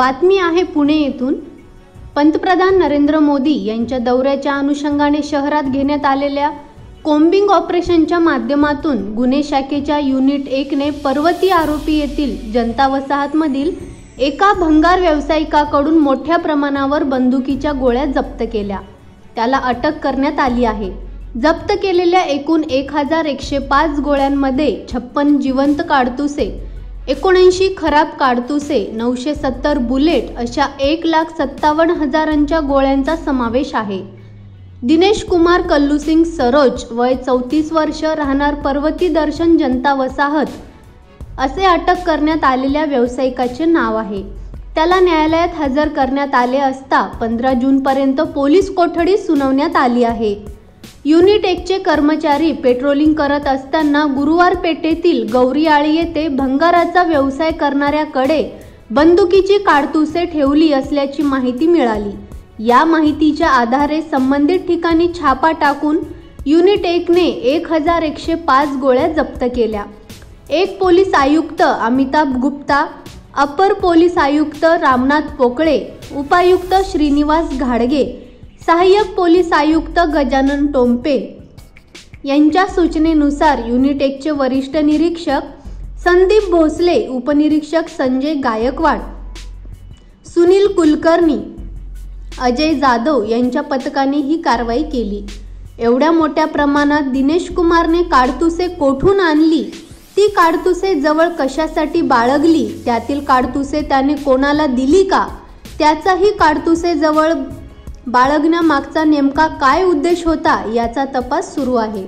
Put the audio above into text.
बातमी आहे पुणे येथून। पंतप्रधान नरेंद्र मोदी यांच्या दौऱ्याच्या अनुषंगाने शहरात घेण्यात आलेल्या कोम्बिंग ऑपरेशनच्या माध्यमातून गुन्हे शाखेच्या युनिट 1 ने पर्वती आरोपी येथील जनता वसाहतमधील एका भंगार व्यावसायिकाकडून मोठ्या प्रमाणावर बंदुकीच्या गोळ्या जप्त केल्या। त्याला अटक करण्यात आली आहे। जप्त केलेल्या एकूण 1105 गोळ्यांमध्ये 56 जिवंत काडतुसे, 79 खराब काडतुसे, 970 बुलेट अशा 1,57,000 गोळ्यांचा समावेश आहे। दिनेश कुमार कल्लूसिंग सरोज वय 34 वर्ष, राहणार पर्वती दर्शन जनता वसाहत असे अटक करण्यात आलेल्या व्यावसायिकाचे नाव आहे। त्याला न्यायालयात हजर करण्यात आले असता 15 जूनपर्यंत पोलीस कोठडी सुनावण्यात आली आहे। युनिट 1 चे कर्मचारी पेट्रोलिंग करत असताना गुरुवार पेठेतील गौरीआळी येथे भंगाराचा व्यवसाय करणाऱ्याकडे बंदुकीची काडतुसे ठेवली असल्याची माहिती मिळाली। या माहितीच्या आधारे संबंधित ठिकाणी छापा टाकून युनिट 1 ने 1105 गोळ्या जप्त केल्या। एक पोलीस आयुक्त अमिताभ गुप्ता, अपर पोलीस आयुक्त रामनाथ पोकळे, उपायुक्त श्रीनिवास घाडगे, सहाय्यक पोलीस आयुक्त गजानन टोम्पे यांच्या सूचनेनुसार युनिट 1 चे वरिष्ठ निरीक्षक संदीप भोसले, उपनिरीक्षक संजय गायकवाड, सुनील कुलकर्णी, अजय जाधव यांच्या पथकाने ही कारवाई केली। एवढ्या मोठ्या प्रमाणात दिनेश कुमारने काडतुसे कोठून आणली, ती काडतुसे जवळ कशासाठी बाळगली, त्यातील काडतुसे त्याने कोणाला दिली का, त्याचाही काडतुसे जवळ बाळगण्यामागचा नेमका काय उद्देश होता याचा तपास सुरू आहे।